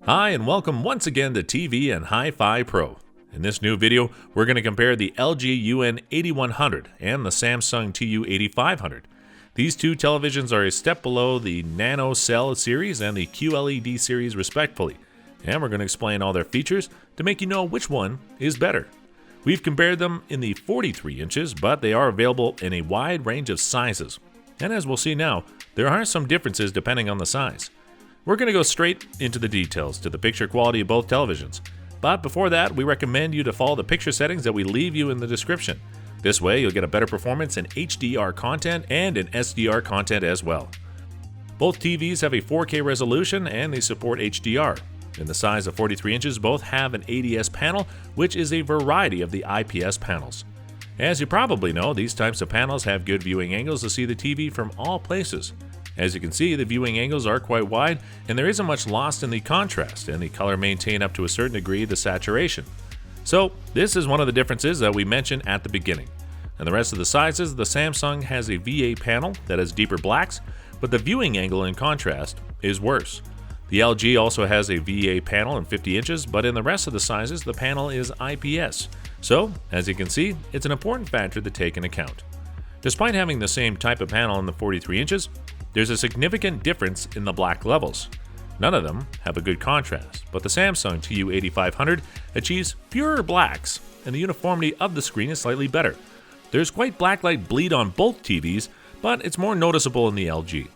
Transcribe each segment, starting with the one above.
Hi and welcome once again to TV and Hi-Fi Pro. In this new video, we're going to compare the LG UN8100 and the Samsung TU8500. These two televisions are a step below the Nano Cell series and the QLED series respectively, and we're going to explain all their features to make you know which one is better. We've compared them in the 43 inches, but they are available in a wide range of sizes. And as we'll see now, there are some differences depending on the size. We're going to go straight into the details to the picture quality of both televisions. But before that, we recommend you to follow the picture settings that we leave you in the description. This way, you'll get a better performance in HDR content and in SDR content as well. Both TVs have a 4K resolution and they support HDR. In the size of 43 inches, both have an ADS panel, which is a variety of the IPS panels. As you probably know, these types of panels have good viewing angles to see the TV from all places. As you can see, the viewing angles are quite wide, and there isn't much lost in the contrast, and the color maintain up to a certain degree the saturation. So, this is one of the differences that we mentioned at the beginning. And the rest of the sizes, the Samsung has a VA panel that has deeper blacks, but the viewing angle in contrast is worse. The LG also has a VA panel in 50 inches, but in the rest of the sizes, the panel is IPS. So, as you can see, it's an important factor to take into account. Despite having the same type of panel in the 43 inches, there's a significant difference in the black levels. None of them have a good contrast, but the Samsung TU8500 achieves purer blacks, and the uniformity of the screen is slightly better. There's quite backlight bleed on both TVs, but it's more noticeable in the LG.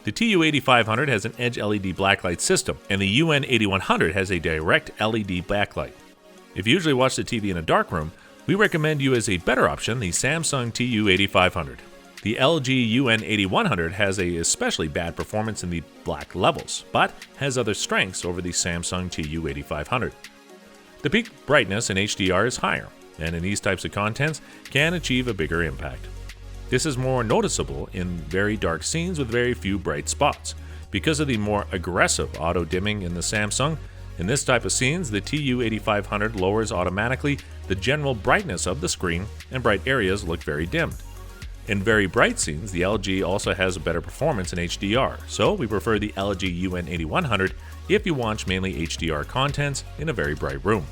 The TU8500 has an edge LED backlight system, and the UN8100 has a direct LED backlight. If you usually watch the TV in a dark room, we recommend you as a better option the Samsung TU8500. The LG UN8100 has a especially bad performance in the black levels, but has other strengths over the Samsung TU8500. The peak brightness in HDR is higher, and in these types of contents can achieve a bigger impact. This is more noticeable in very dark scenes with very few bright spots. Because of the more aggressive auto dimming in the Samsung, in this type of scenes, the TU8500 lowers automatically the general brightness of the screen, and bright areas look very dimmed. In very bright scenes, the LG also has a better performance in HDR, so we prefer the LG UN8100 if you watch mainly HDR contents in a very bright room.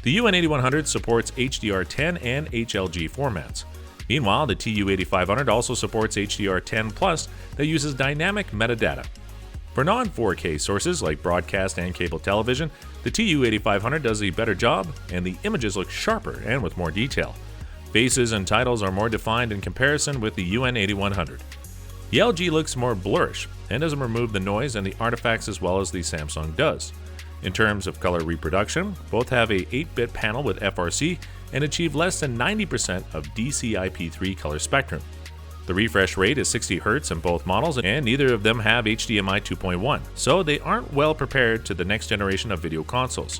The UN8100 supports HDR10 and HLG formats. Meanwhile, the TU8500 also supports HDR10 Plus that uses dynamic metadata. For non-4K sources like broadcast and cable television, the TU8500 does a better job, and the images look sharper and with more detail. Faces and titles are more defined in comparison with the UN8100. The LG looks more blurrish and doesn't remove the noise and the artifacts as well as the Samsung does. In terms of color reproduction, both have a 8-bit panel with FRC and achieve less than 90% of DCI-P3 color spectrum. The refresh rate is 60 Hz in both models, and neither of them have HDMI 2.1, so they aren't well prepared to the next generation of video consoles.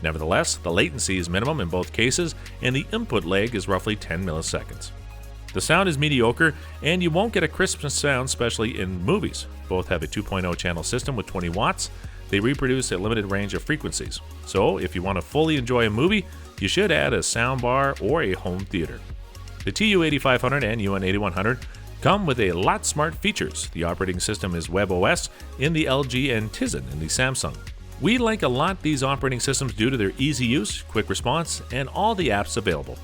Nevertheless, the latency is minimum in both cases, and the input lag is roughly 10 milliseconds. The sound is mediocre, and you won't get a crisp sound, especially in movies. Both have a 2.0 channel system with 20 watts. They reproduce a limited range of frequencies. So, if you want to fully enjoy a movie, you should add a soundbar or a home theater. The TU8500 and UN8100 come with a lot smart features. The operating system is WebOS in the LG and Tizen in the Samsung. We like a lot these operating systems due to their easy use, quick response, and all the apps available.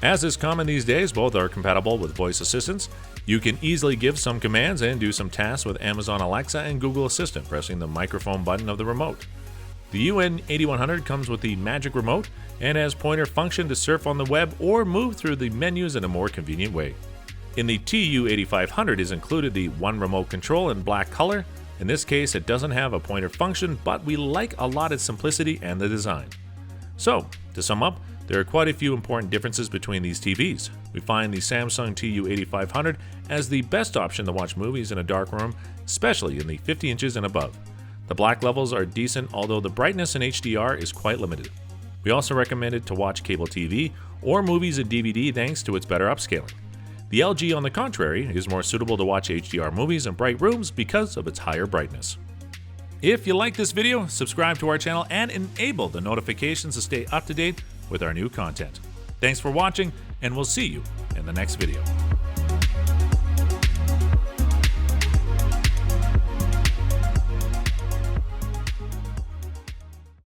As is common these days, both are compatible with voice assistants. You can easily give some commands and do some tasks with Amazon Alexa and Google Assistant, pressing the microphone button of the remote. The UN8100 comes with the Magic Remote and has pointer function to surf on the web or move through the menus in a more convenient way. In the TU8500 is included the One Remote Control in black color. In this case, it doesn't have a pointer function, but we like a lot its simplicity and the design. So, to sum up, there are quite a few important differences between these TVs. We find the Samsung TU8500 as the best option to watch movies in a dark room, especially in the 50 inches and above. The black levels are decent, although the brightness in HDR is quite limited. We also recommend it to watch cable TV or movies in DVD thanks to its better upscaling. The LG, on the contrary, is more suitable to watch HDR movies in bright rooms because of its higher brightness. If you like this video, subscribe to our channel and enable the notifications to stay up to date with our new content. Thanks for watching, and we'll see you in the next video.